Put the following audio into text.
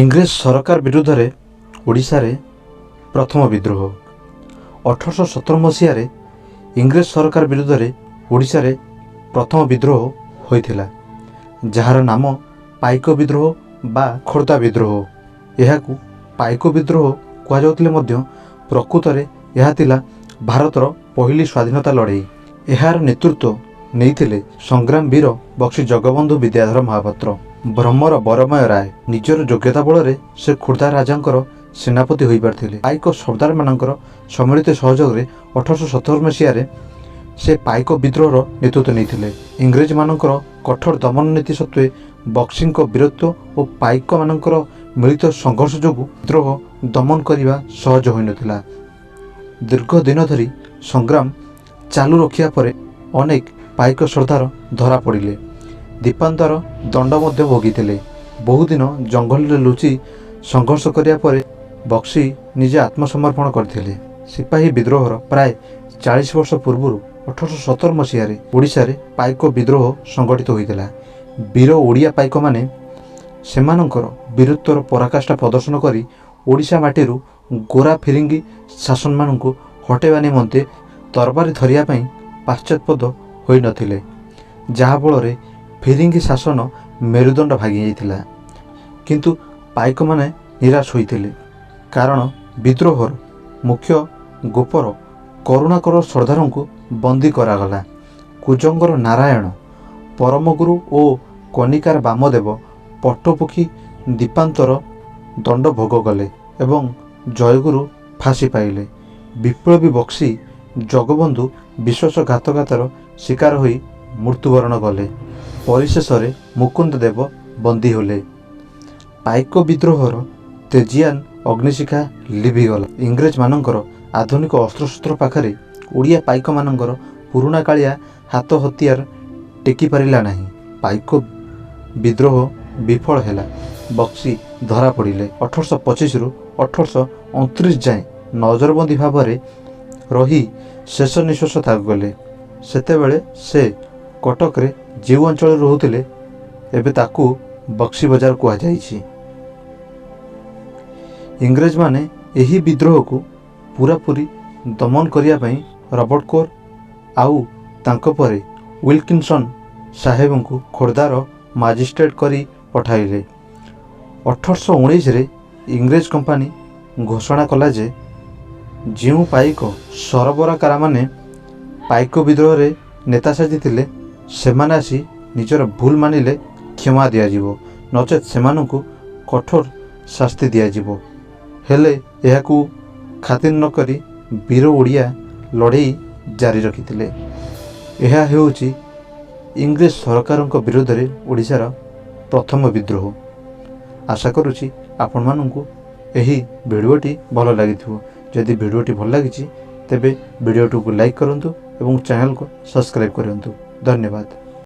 इंग्रेज सरकार विरुद्ध रे ओडिशा रे प्रथम विद्रोह 1817 मसीह इंग्रेज सरकार विरुद्ध रे ओडिशा रे प्रथम विद्रोह होइथिला, जार नाम पाइक विद्रोह बा खोर्धा विद्रोह। यहाकू पाइक विद्रोह कह जाउतिले मध्य प्रकृत रे यह थिला भारतर पहली स्वाधीनता लड़ाई। यार नेतृत्व नेइथिले संग्राम वीर बक्सी जगबंधु विद्याधर महापात्र। ब्रह्मर बरमय राय निजर योग्यता बल से खोर्धा राजांकर सेनापति हो पार्थिले। पाइक सरदार मानकर सम्मिलित सहयोग में 1817 मसीह से पाइक विद्रोहर नेतृत्व नहीं। इंग्रेज मानकर कठोर दमन नीति सत्वे बक्सी वीरत्व और पाइक मानकर मिलित संघर्ष जो विद्रोह दमन करने सहज हो नथिला। दीर्घ दिन धरी संग्राम चालू रखिया परे अनेक पाइक सरदार धरा पड़िले, दीपांतर दंड मध्य भोगिथिले। बहु दिन जंगल में लुचि संघर्ष करिया परे बक्सी निजे आत्मसमर्पण करथिले। सिपाही विद्रोहर प्राय 40 वर्ष पूर्व 1817 मसीह ओडिशा रे पाइक विद्रोह संगठित होइतिला। वीर ओडिया पाइक माने सेमानंकर वीरत्वर पराकाष्ठा प्रदर्शन करी ओडिशा माटीरू गोरा फिरिंगी शासन मानंकु हटेवा निमंते तरबारी धरिया पई पाश्चात्यपद होई नथिले, जहा फल फिरिंगी शासन मेरुदंड भागी जाइतिला। किंतु पाइक माने निराश होइतिले, कारण विद्रोहर मुख्य गोपर करुणाकर सरदारों को बंदी करागला। कुजंगर नारायण, परमगुरु और कनिकार वामदेव पट्टपोखी दीपांतर दंड भोग कले एवं जयगुरु फांसी पाइले। विप्लवी बक्सी जगबंधु विश्वासघातकतार शिकार होई मृत्युवरण कले। परिशेष में मुकुंद देव बंदी होले। पाइक विद्रोहर तेजियान अग्निशिखा लिभिगला। इंग्रेज मानकर आधुनिक अस्त्रशस्त्र पाखरे ओडिया पाइक मानकर पुराणा कालिया हाथ हथियार टेकी पारिला नहीं। पाइक विद्रोह विफल हैला। बक्सी धरा पड़िले। 1825 रु 1829 जाए नजरबंदी भाव रही शेष निश्वास त्याग कले। सेतेबेले से कटक रे जो अंचल रोहुतिले एबे ताकू बक्सी बाजार कह जाइछि। इंग्रेज माने एही विद्रोह को पूरापूरी दमन करिया पई रॉबर्ट कोर आउ तांको परे विल्किंसन साहेब को खोर्धार मजिस्ट्रेट करी पठाइले। 1819 रे इंग्रेज कंपानी घोषणा कला जे जो पाइक सरबराकार माने पाइक विद्रोह रे नेता साजिथिले सेमाने आसी निजर भूल मानिले क्षमा दिया जिवो, नचेत सेमानंकु कठोर शास्ति दिया जिवो। हेले एहाकू खातिर न करी वीर ओडिया लड़ाई जारी रखिथिले। एहा हेउची इंग्रेज सरकारक विरोध रे ओडिशार प्रथम विद्रोह। आशा करुछि आपण मानंकु एही भिडियोटी भल लागिथिबो। जदि भिडियोटी भल लागिछि तेबे भिडियोटी को लाइक करंतु एवं चैनल को सब्सक्राइब करंतु। धन्यवाद।